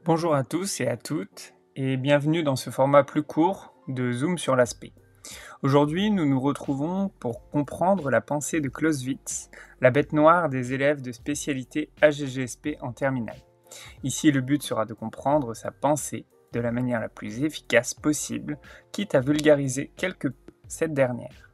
Bonjour à tous et à toutes, et bienvenue dans ce format plus court de Zoom sur l'aspect. Aujourd'hui, nous nous retrouvons pour comprendre la pensée de Clausewitz, la bête noire des élèves de spécialité AGGSP en terminale. Ici, le but sera de comprendre sa pensée de la manière la plus efficace possible, quitte à vulgariser quelque peu cette dernière.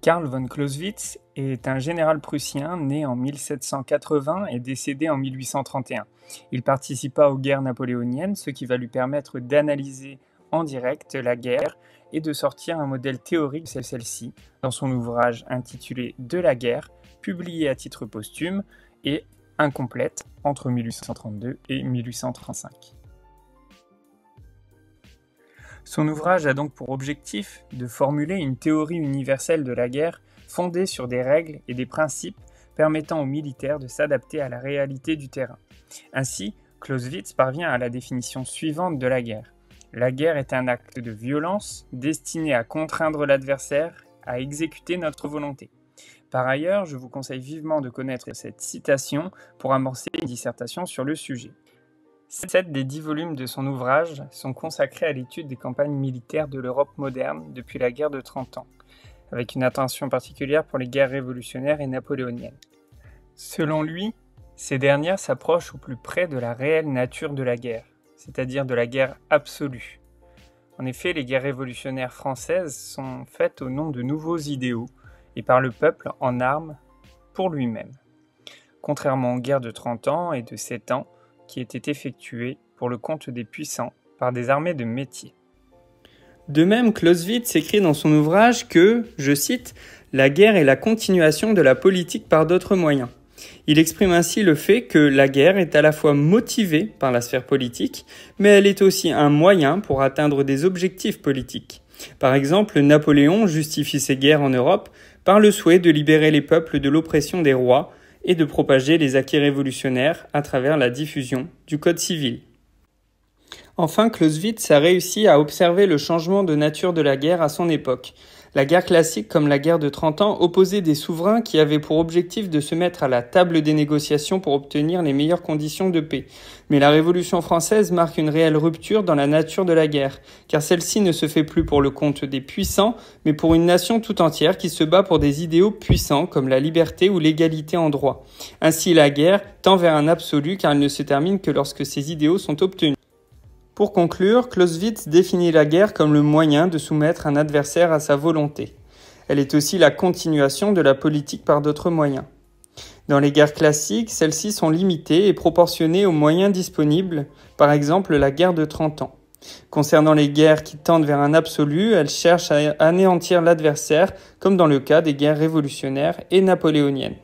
Karl von Clausewitz est un général prussien né en 1780 et décédé en 1831. Il participa aux guerres napoléoniennes, ce qui va lui permettre d'analyser en direct la guerre et de sortir un modèle théorique de celle-ci dans son ouvrage intitulé De la guerre, publié à titre posthume et incomplète entre 1832 et 1835. Son ouvrage a donc pour objectif de formuler une théorie universelle de la guerre fondée sur des règles et des principes permettant aux militaires de s'adapter à la réalité du terrain. Ainsi, Clausewitz parvient à la définition suivante de la guerre. La guerre est un acte de violence destiné à contraindre l'adversaire à exécuter notre volonté. Par ailleurs, je vous conseille vivement de connaître cette citation pour amorcer une dissertation sur le sujet. 7 des 10 volumes de son ouvrage sont consacrés à l'étude des campagnes militaires de l'Europe moderne depuis la guerre de 30 ans, avec une attention particulière pour les guerres révolutionnaires et napoléoniennes. Selon lui, ces dernières s'approchent au plus près de la réelle nature de la guerre, c'est-à-dire de la guerre absolue. En effet, les guerres révolutionnaires françaises sont faites au nom de nouveaux idéaux et par le peuple en armes pour lui-même, contrairement aux guerres de 30 ans et de 7 ans, qui était effectué pour le compte des puissants par des armées de métier. De même, Clausewitz écrit dans son ouvrage que, je cite, « la guerre est la continuation de la politique par d'autres moyens ». Il exprime ainsi le fait que la guerre est à la fois motivée par la sphère politique, mais elle est aussi un moyen pour atteindre des objectifs politiques. Par exemple, Napoléon justifie ses guerres en Europe par le souhait de libérer les peuples de l'oppression des rois, et de propager les acquis révolutionnaires à travers la diffusion du Code civil. Enfin, Clausewitz a réussi à observer le changement de nature de la guerre à son époque. La guerre classique, comme la guerre de 30 ans, opposait des souverains qui avaient pour objectif de se mettre à la table des négociations pour obtenir les meilleures conditions de paix. Mais la Révolution française marque une réelle rupture dans la nature de la guerre, car celle-ci ne se fait plus pour le compte des puissants, mais pour une nation tout entière qui se bat pour des idéaux puissants comme la liberté ou l'égalité en droit. Ainsi, la guerre tend vers un absolu car elle ne se termine que lorsque ces idéaux sont obtenus. Pour conclure, Clausewitz définit la guerre comme le moyen de soumettre un adversaire à sa volonté. Elle est aussi la continuation de la politique par d'autres moyens. Dans les guerres classiques, celles-ci sont limitées et proportionnées aux moyens disponibles, par exemple la guerre de 30 ans. Concernant les guerres qui tendent vers un absolu, elles cherchent à anéantir l'adversaire, comme dans le cas des guerres révolutionnaires et napoléoniennes.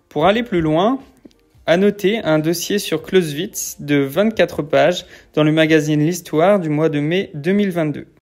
Pour aller plus loin, à noter un dossier sur Clausewitz de 24 pages dans le magazine L'Histoire du mois de mai 2022.